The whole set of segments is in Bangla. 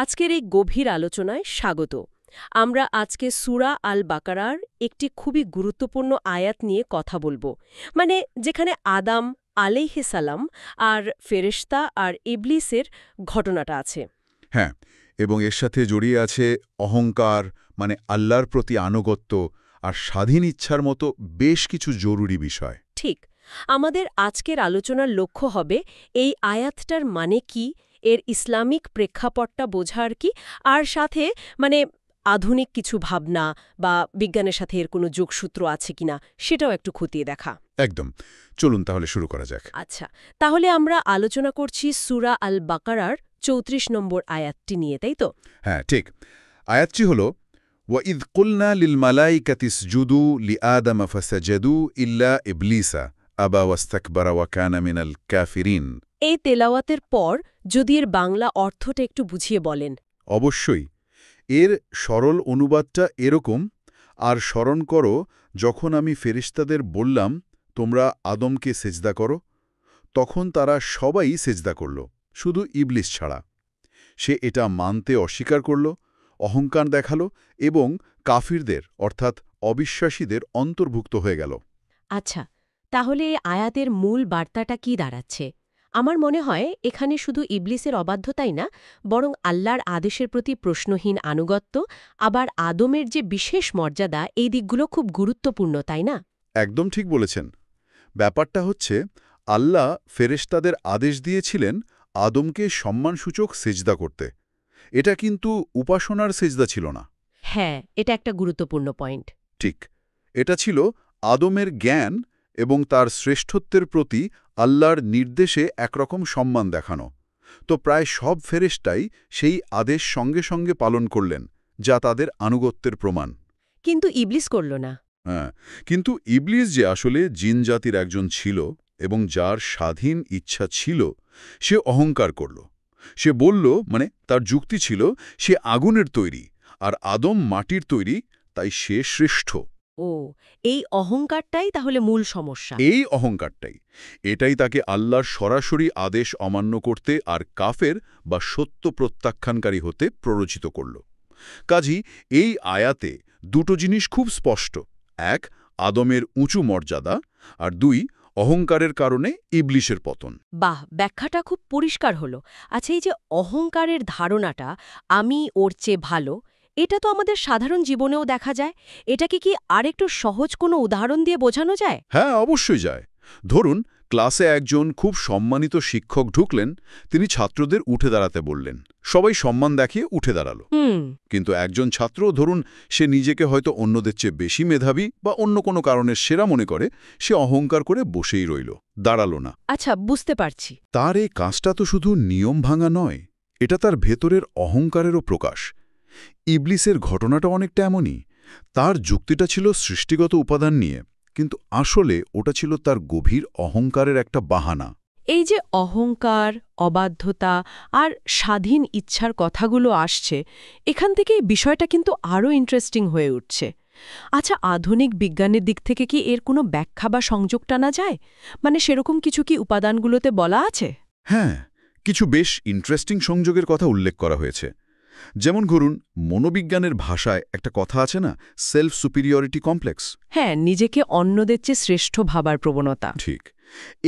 আজকের এই গভীর আলোচনায় স্বাগত। আমরা আজকে সূরা আল বাকারার একটি খুবই গুরুত্বপূর্ণ আয়াত নিয়ে কথা বলবো। মানে যেখানে আদম আলাইহিস সালাম আর ফেরেশতা আর ইবলিসের ঘটনাটা আছে। হ্যাঁ, এবং এর সাথে জড়িয়ে আছে অহংকার, মানে আল্লাহর প্রতি আনুগত্য আর স্বাধীন ইচ্ছার মতো বেশ কিছু জরুরি বিষয়। ঠিক। আমাদের আজকের আলোচনার লক্ষ্য হবে এই আয়াতটার মানে কি, এর ইসলামিক প্রেক্ষাপটটা বোঝা আর কি, আর সাথে মানে আধুনিক কিছু ভাবনা বা বিজ্ঞানের সাথে এর কোনো যোগসূত্র আছে কিনা সেটাও একটু খতিয়ে দেখা। একদম। চলুন তাহলে শুরু করা যাক। আচ্ছা, তাহলে আমরা আলোচনা করছি সূরা আল বাকারার ৩৪ নম্বর আয়াতটি নিয়ে, তাই তো? হ্যাঁ, ঠিক। আয়াতটি হল ওয়াইদ কুলনা লিল মালাইকাতি ইসজুদু লিআদম ফাসাজাদু ইল্লা ইবলিসা আবা ওয়াস্তাকবারা ওয়া কানা মিনাল কাফিরিন। এই তেলাওয়াতের পর যদি এর বাংলা অর্থটা একটু বুঝিয়ে বলেন। অবশ্যই। এর সরল অনুবাদটা এরকম, আর স্মরণ করো যখন আমি ফেরেশতাদের বললাম তোমরা আদমকে সেজদা করো, তখন তারা সবাই সেজদা করল, শুধু ইবলিস ছাড়া। সে এটা মানতে অস্বীকার করল, অহংকার দেখালো এবং কাফিরদের অর্থাৎ অবিশ্বাসীদের অন্তর্ভুক্ত হয়ে গেল। আচ্ছা, তাহলে এই আয়াতের মূল বার্তাটা কি দাঁড়াচ্ছে? আমার মনে হয় এখানে শুধু ইবলিসের অবাধ্যতাই না, বরং আল্লাহর আদেশের প্রতি প্রশ্নহীন আনুগত্য, আবার আদমের যে বিশেষ মর্যাদা, এই দিকগুলো খুব গুরুত্বপূর্ণ, তাই না? একদম ঠিক বলেছেন। ব্যাপারটা হচ্ছে আল্লাহ ফেরেশতাদের আদেশ দিয়েছিলেন আদমকে সম্মানসূচক সেজদা করতে। এটা কিন্তু উপাসনার সেজদা ছিল না। হ্যাঁ, এটা একটা গুরুত্বপূর্ণ পয়েন্ট। ঠিক, এটা ছিল আদমের জ্ঞান এবং তার শ্রেষ্ঠত্বের প্রতি আল্লাহর নির্দেশে একরকম সম্মান দেখানো। তো প্রায় সব ফেরেশতাই সেই আদেশ সঙ্গে সঙ্গে পালন করলেন, যা তাদের আনুগত্যের প্রমাণ। কিন্তু ইবলিস করল না। হ্যাঁ, কিন্তু ইবলিস যে আসলে জিন জাতির একজন ছিল এবং যার স্বাধীন ইচ্ছা ছিল, সে অহংকার করল। সে বলল, মানে তার যুক্তি ছিল, সে আগুনের তৈরি আর আদম মাটির তৈরি, তাই সে শ্রেষ্ঠ। ও, এই অহংকারটাই তাহলে মূল সমস্যা। এই অহংকারটাই, এটাই তাকে আল্লাহর সরাসরি আদেশ অমান্য করতে আর কাফের বা সত্য প্রত্যাখ্যানকারী হতে প্ররোচিত করল। কাজী এই আয়াতে দুটো জিনিস খুব স্পষ্ট: এক, আদমের উঁচু মর্যাদা, আর দুই, অহংকারের কারণে ইবলিসের পতন। বাহ, ব্যাখ্যাটা খুব পরিষ্কার হলো। আচ্ছা, এই যে অহংকারের ধারণাটা, আমি ওর চেয়ে ভালো, এটা তো আমাদের সাধারণ জীবনেও দেখা যায়। এটাকে কি আরেকটু সহজ কোনো উদাহরণ দিয়ে বোঝানো যায়? হ্যাঁ, অবশ্যই যায়। ধরুন, ক্লাসে একজন খুব সম্মানিত শিক্ষক ঢুকলেন, তিনি ছাত্রদের উঠে দাঁড়াতে বললেন। সবাই সম্মান দেখিয়ে উঠে দাঁড়ালো। কিন্তু একজন ছাত্র, ধরুন সে নিজেকে হয়তো অন্যদের চেয়ে বেশি মেধাবী বা অন্য কোনো কারণে সেরা মনে করে, সে অহংকার করে বসেই রইল, দাঁড়ালো না। আচ্ছা, বুঝতে পারছি। তার এই কাজটা তো শুধু নিয়ম ভাঙা নয়, এটা তার ভেতরের অহংকারেরও প্রকাশ। ইবলিসের ঘটনাটা অনেকটা এমনই। তার যুক্তিটা ছিল সৃষ্টিগত উপাদান নিয়ে, কিন্তু আসলে ওটা ছিল তার গভীর অহংকারের একটা বাহানা। এই যে অহংকার, অবাধ্যতা আর স্বাধীন ইচ্ছার কথাগুলো আসছে, এখান থেকে এই বিষয়টা কিন্তু আরও ইন্টারেস্টিং হয়ে উঠছে। আচ্ছা, আধুনিক বিজ্ঞানের দিক থেকে কি এর কোনো ব্যাখ্যা বা সংযোগ টানা যায়? মানে সেরকম কিছু কি উপাদানগুলোতে বলা আছে? হ্যাঁ, কিছু বেশ ইন্টারেস্টিং সংযোগের কথা উল্লেখ করা হয়েছে। যেমন ধরুন, মনোবিজ্ঞানের ভাষায় একটা কথা আছে না, সেলফ সুপিরিয়রিটি কমপ্লেক্স। হ্যাঁ, নিজেকে অন্যদের চেয়ে শ্রেষ্ঠ ভাবার প্রবণতা। ঠিক,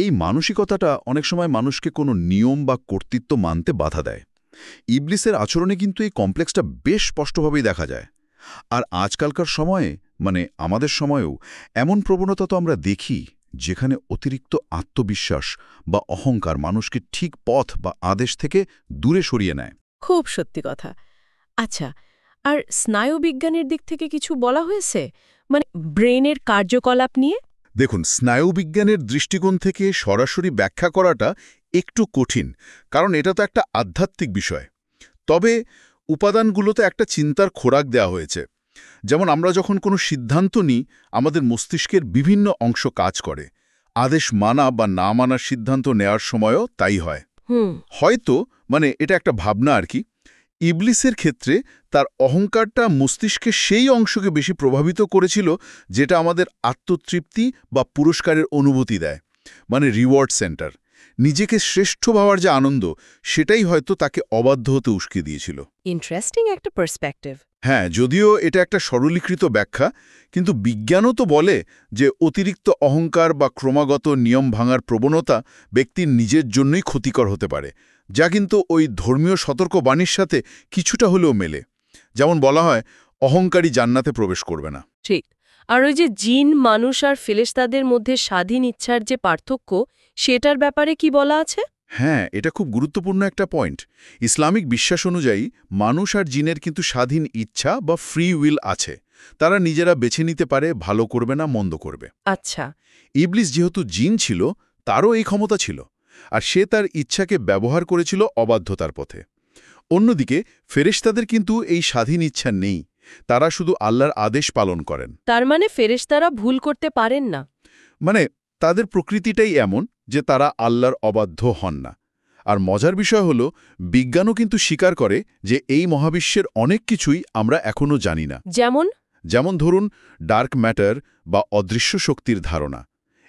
এই মানসিকতাটা অনেক সময় মানুষকে কোনো নিয়ম বা কর্তৃত্ব মানতে বাধা দেয়। ইবলিসের আচরণে কিন্তু এই কমপ্লেক্সটা বেশ স্পষ্টভাবেই দেখা যায়। আর আজকালকার সময়ে, মানে আমাদের সময়েও, এমন প্রবণতা তো আমরা দেখি, যেখানে অতিরিক্ত আত্মবিশ্বাস বা অহংকার মানুষকে ঠিক পথ বা আদেশ থেকে দূরে সরিয়ে নেয়। খুব সত্যি কথা। আচ্ছা, আর স্নায়ুবিজ্ঞানের দিক থেকে কিছু বলা হয়েছে? মানে ব্রেনের কার্যকলাপ নিয়ে? দেখুন, স্নায়ুবিজ্ঞানের দৃষ্টিকোণ থেকে সরাসরি ব্যাখ্যা করাটা একটু কঠিন, কারণ এটা তো একটা আধ্যাত্মিক বিষয়। তবে উপাদানগুলোতে একটা চিন্তার খোরাক দেওয়া হয়েছে। যেমন আমরা যখন কোনো সিদ্ধান্ত নিই, আমাদের মস্তিষ্কের বিভিন্ন অংশ কাজ করে। আদেশ মানা বা না মানার সিদ্ধান্ত নেওয়ার সময়ও তাই হয়। হয়তো, মানে এটা একটা ভাবনা আর কি। ইবলিসের ক্ষেত্রে তার অহংকারটা মস্তিষ্কের সেই অংশকে বেশি প্রভাবিত করেছিল, যেটা আমাদের আত্মতৃপ্তি বা পুরস্কারের অনুভূতি দেয়, মানে রিওয়ার্ড সেন্টার। নিজেকে শ্রেষ্ঠ ভাবার যে আনন্দ, সেটাই হয়তো তাকে অবাধ্য হতে উস্কে দিয়েছিল। ইন্টারেস্টিং একটা পার্সপেক্টিভ। হ্যাঁ, যদিও এটা একটা সরলীকৃত ব্যাখ্যা, কিন্তু বিজ্ঞানও তো বলে যে অতিরিক্ত অহংকার বা ক্রমাগত নিয়ম ভাঙার প্রবণতা ব্যক্তির নিজের জন্যই ক্ষতিকর হতে পারে, যা কিন্তু ওই ধর্মীয় সতর্কবাণীর সাথে কিছুটা হলেও মেলে। যেমন বলা হয়, অহংকারী জান্নাতে প্রবেশ করবে না। ঠিক। আর ওই যে জিন, মানুষ আর ফেরেশতাদের মধ্যে স্বাধীন ইচ্ছার যে পার্থক্য, সেটার ব্যাপারে কি বলা আছে? হ্যাঁ, এটা খুব গুরুত্বপূর্ণ একটা পয়েন্ট। ইসলামিক বিশ্বাস অনুযায়ী মানুষ আর জিনের কিন্তু স্বাধীন ইচ্ছা বা ফ্রি উইল আছে। তারা নিজেরা বেছে নিতে পারে ভালো করবে না মন্দ করবে। আচ্ছা। ইবলিস যেহেতু জিন ছিল, তারও এই ক্ষমতা ছিল, আর সে তার ইচ্ছাকে ব্যবহার করেছিল অবাধ্যতার পথে। অন্যদিকে ফেরেশতাদের কিন্তু এই স্বাধীন ইচ্ছা নেই, তারা শুধু আল্লাহর আদেশ পালন করেন। তার মানে ফেরেশতারা ভুল করতে পারেন না? মানে তাদের প্রকৃতিটাই এমন যে তারা আল্লাহর অবাধ্য হন না। আর মজার বিষয় হলো, বিজ্ঞানও কিন্তু স্বীকার করে যে এই মহাবিশ্বের অনেক কিছুই আমরা এখনও জানি না। যেমন ধরুন ডার্ক ম্যাটার বা অদৃশ্য শক্তির ধারণা।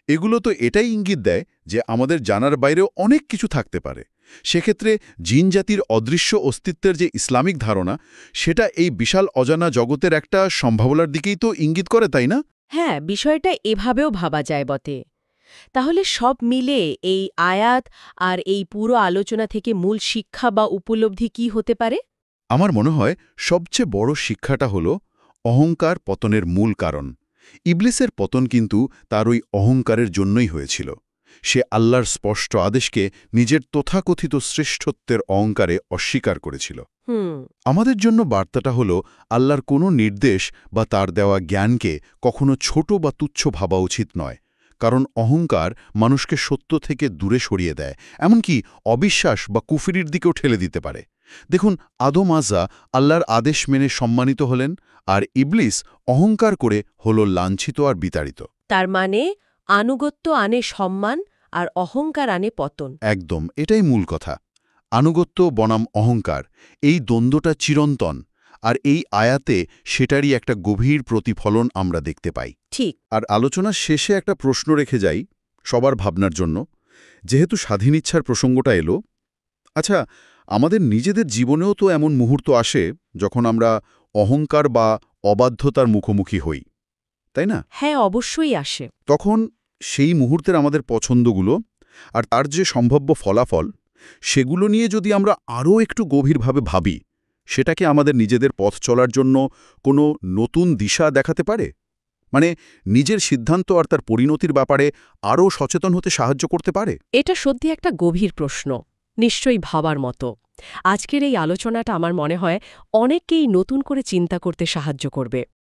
এগুলো তো এটাই ইঙ্গিত দেয় যে আমাদের জানার বাইরেও অনেক কিছু থাকতে পারে। সেক্ষেত্রে জিন জাতির অদৃশ্য অস্তিত্বের যে ইসলামিক ধারণা, সেটা এই বিশাল অজানা জগতের একটা সম্ভাবনার দিকেই তো ইঙ্গিত করে, তাই না? হ্যাঁ, বিষয়টা এভাবেও ভাবা যায় বটে। তাহলে সব মিলে এই আয়াত আর এই পুরো আলোচনা থেকে মূল শিক্ষা বা উপলব্ধি কি হতে পারে? আমার মনে হয় সবচেয়ে বড় শিক্ষাটা হলো অহংকার পতনের মূল কারণ। ইবলিসের পতন কিন্তু তার ওই অহংকারের জন্যই হয়েছিল। সে আল্লাহর স্পষ্ট আদেশকে নিজের তথাকথিত শ্রেষ্ঠত্বের অহংকারে অস্বীকার করেছিল। আমাদের জন্য বার্তাটা হলো, আল্লাহর কোনো নির্দেশ বা তার দেওয়া জ্ঞানকে কখনো ছোট বা তুচ্ছ ভাবা উচিত নয়, কারণ অহংকার মানুষকে সত্য থেকে দূরে সরিয়ে দেয়, এমনকি অবিশ্বাস বা কুফরির দিকেও ঠেলে দিতে পারে। দেখুন, আদম আযা আল্লাহর আদেশ মেনে সম্মানিত হলেন, আর ইবলিস অহংকার করে হল লাঞ্ছিত আর বিতাড়িত। তার মানে আনুগত্য আনে সম্মান আর অহংকার আনে পতন। একদম, এটাই মূল কথা। আনুগত্য বনাম অহংকার, এই দ্বন্দ্বটা চিরন্তন, আর এই আয়াতে সেটারই একটা গভীর প্রতিফলন আমরা দেখতে পাই। ঠিক। আর আলোচনার শেষে একটা প্রশ্ন রেখে যাই সবার ভাবনার জন্য। যেহেতু স্বাধীন ইচ্ছার প্রসঙ্গটা এলো, আচ্ছা, আমাদের নিজেদের জীবনেও তো এমন মুহূর্ত আসে যখন আমরা অহংকার বা অবাধ্যতার মুখোমুখি হই, তাই না? হ্যাঁ, অবশ্যই আসে। তখন সেই মুহূর্তের আমাদের পছন্দগুলো আর তার যে সম্ভাব্য ফলাফল, সেগুলো নিয়ে যদি আমরা আরও একটু গভীরভাবে ভাবি, সেটাকে আমাদের নিজেদের পথ চলার জন্য কোনো নতুন দিশা দেখাতে পারে। মানে নিজের সিদ্ধান্ত আর তার পরিণতির ব্যাপারে আরও সচেতন হতে সাহায্য করতে পারে। এটা সত্যি একটা গভীর প্রশ্ন, নিশ্চয়ই ভাবার মতো। আজকের এই আলোচনাটা আমার মনে হয় অনেককেই নতুন করে চিন্তা করতে সাহায্য করবে।